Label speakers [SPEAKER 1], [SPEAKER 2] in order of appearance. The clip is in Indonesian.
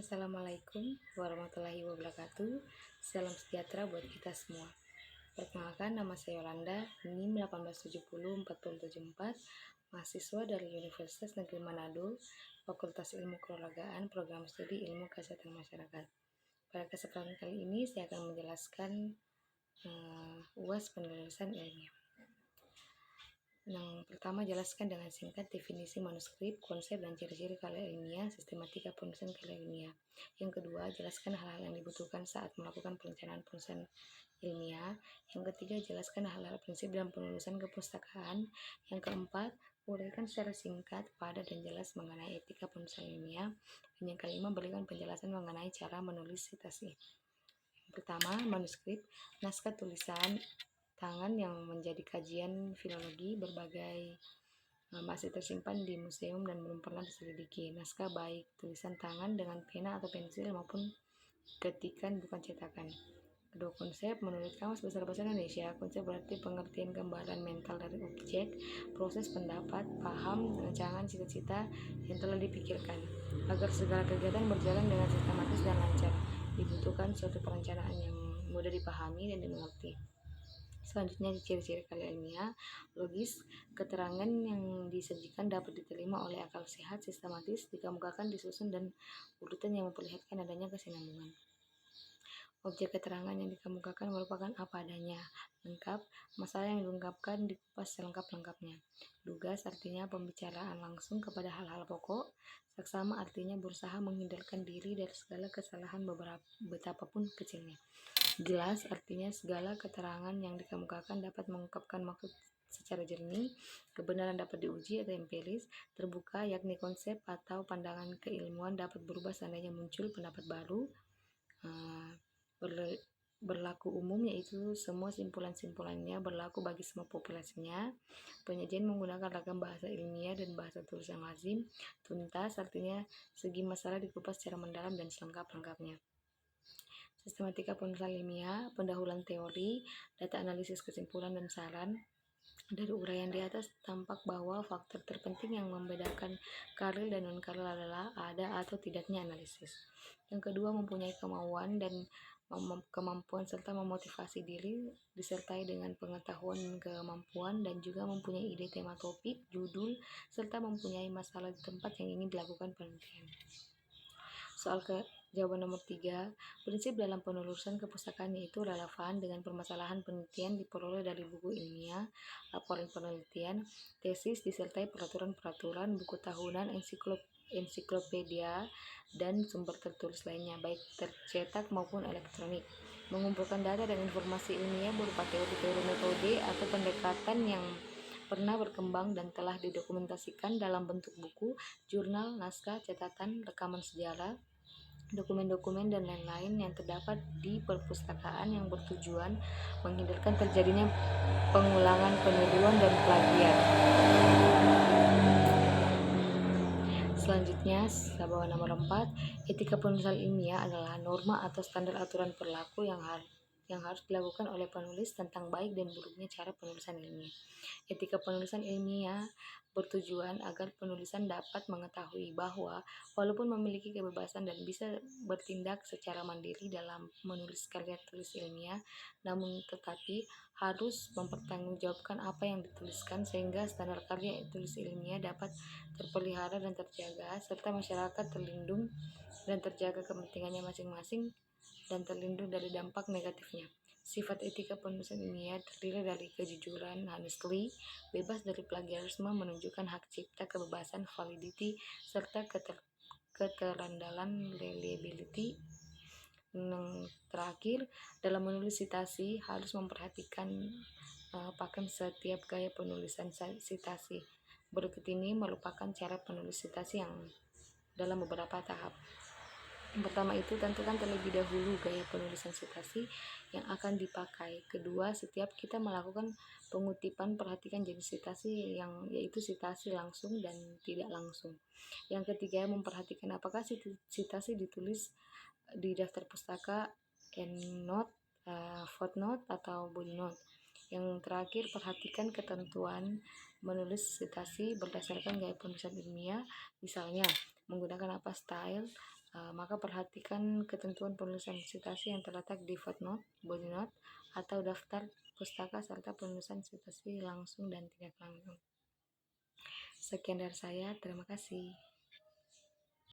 [SPEAKER 1] Assalamualaikum warahmatullahi wabarakatuh. Salam sejahtera buat kita semua. Perkenalkan, nama saya Yolanda, NIM 1870474, mahasiswa dari Universitas Negeri Manado, Fakultas Ilmu Keolahragaan, Program Studi Ilmu Kesehatan Masyarakat. Pada kesempatan kali ini saya akan menjelaskan UAS penulisan ilmiah. Yang pertama, jelaskan dengan singkat definisi manuskrip, konsep dan ciri-ciri karya ilmiah, sistematika penulisan karya ilmiah. Yang kedua, jelaskan hal-hal yang dibutuhkan saat melakukan perencanaan penulisan ilmiah. Yang ketiga, jelaskan hal-hal prinsip dalam penulisan kepustakaan. Yang keempat, uraikan secara singkat, padat, dan jelas mengenai etika penulisan ilmiah. Dan yang kelima, berikan penjelasan mengenai cara menulis citasi. Yang pertama, manuskrip, naskah tulisan tangan yang menjadi kajian filologi berbagai masih tersimpan di museum dan belum pernah diselidiki. Naskah baik tulisan tangan dengan pena atau pensil maupun ketikan bukan cetakan. Kedua, konsep. Menurut Kamus Besar Bahasa Indonesia, konsep berarti pengertian gambaran mental dari objek, proses, pendapat, paham, rancangan, cita-cita yang telah dipikirkan. Agar segala kegiatan berjalan dengan sistematis dan lancar, dibutuhkan suatu perencanaan yang mudah dipahami dan dimengerti. Selanjutnya, ciri-ciri karya ilmiah, logis, keterangan yang disajikan dapat diterima oleh akal sehat, sistematis, dikemukakan, disusun, dan urutan yang memperlihatkan adanya kesinambungan. Objek keterangan yang dikemukakan merupakan apa adanya, lengkap, masalah yang diungkapkan dikupas selengkap-lengkapnya. Lugas artinya pembicaraan langsung kepada hal-hal pokok. Saksama artinya berusaha menghindarkan diri dari segala kesalahan betapapun kecilnya. Jelas artinya segala keterangan yang dikemukakan dapat mengungkapkan maksud secara jernih, kebenaran dapat diuji atau empiris, terbuka yakni konsep atau pandangan keilmuan dapat berubah seandainya muncul pendapat baru, berlaku umum yaitu semua simpulan-simpulannya berlaku bagi semua populasinya. Penyajian menggunakan ragam bahasa ilmiah dan bahasa tulis yang lazim. Tuntas artinya segi masalah dikupas secara mendalam dan selengkap-lengkapnya. Sistematika penulisan ilmiah, pendahuluan teori, data analisis kesimpulan dan saran. Dari uraian di atas tampak bahwa faktor terpenting yang membedakan karil dan non-karil adalah ada atau tidaknya analisis. Yang kedua, mempunyai kemauan dan kemampuan serta memotivasi diri disertai dengan pengetahuan dan kemampuan, dan juga mempunyai ide tema topik, judul, serta mempunyai masalah di tempat yang ingin dilakukan penelitian. Jawaban nomor 3, prinsip dalam penulisan kepustakaan yaitu relevan dengan permasalahan penelitian diperoleh dari buku ilmiah, laporan penelitian, tesis, disertai peraturan-peraturan, buku tahunan, ensiklopedia, dan sumber tertulis lainnya, baik tercetak maupun elektronik. Mengumpulkan data dan informasi ilmiah berupa teori-teori metode atau pendekatan yang pernah berkembang dan telah didokumentasikan dalam bentuk buku, jurnal, naskah, catatan, rekaman sejarah, dokumen-dokumen, dan lain-lain yang terdapat di perpustakaan yang bertujuan menghindarkan terjadinya pengulangan, peniruan, dan plagiat. Selanjutnya, sabana nomor 4, etika penulisan ilmiah adalah norma atau standar aturan perilaku yang harus dilakukan oleh penulis tentang baik dan buruknya cara penulisan ilmiah. Etika penulisan ilmiah bertujuan agar penulisan dapat mengetahui bahwa walaupun memiliki kebebasan dan bisa bertindak secara mandiri dalam menulis karya tulis ilmiah, namun tetapi harus mempertanggungjawabkan apa yang dituliskan sehingga standar karya tulis ilmiah dapat terpelihara dan terjaga, serta masyarakat terlindung dan terjaga kepentingannya masing-masing dan terlindung dari dampak negatifnya. Sifat etika penulisan ilmiah terdiri dari kejujuran, honestly, bebas dari plagiarisme, menunjukkan hak cipta, kebebasan, validity, serta keterandalan, reliability. Yang terakhir, dalam menulis citasi harus memperhatikan pakem setiap gaya penulisan citasi. Berikut ini merupakan cara penulis citasi yang dalam beberapa tahap. Yang pertama itu, tentukan terlebih dahulu gaya penulisan citasi yang akan dipakai. Kedua, setiap kita melakukan pengutipan, perhatikan jenis citasi yaitu citasi langsung dan tidak langsung. Yang ketiga, memperhatikan apakah citasi ditulis di daftar pustaka, endnote, footnote, atau body note. Yang terakhir, perhatikan ketentuan menulis citasi berdasarkan gaya penulisan ilmiah, misalnya menggunakan apa style, Maka perhatikan ketentuan penulisan sitasi yang terletak di footnote, body note, atau daftar pustaka serta penulisan sitasi langsung dan tidak langsung. Sekian dari saya, terima kasih.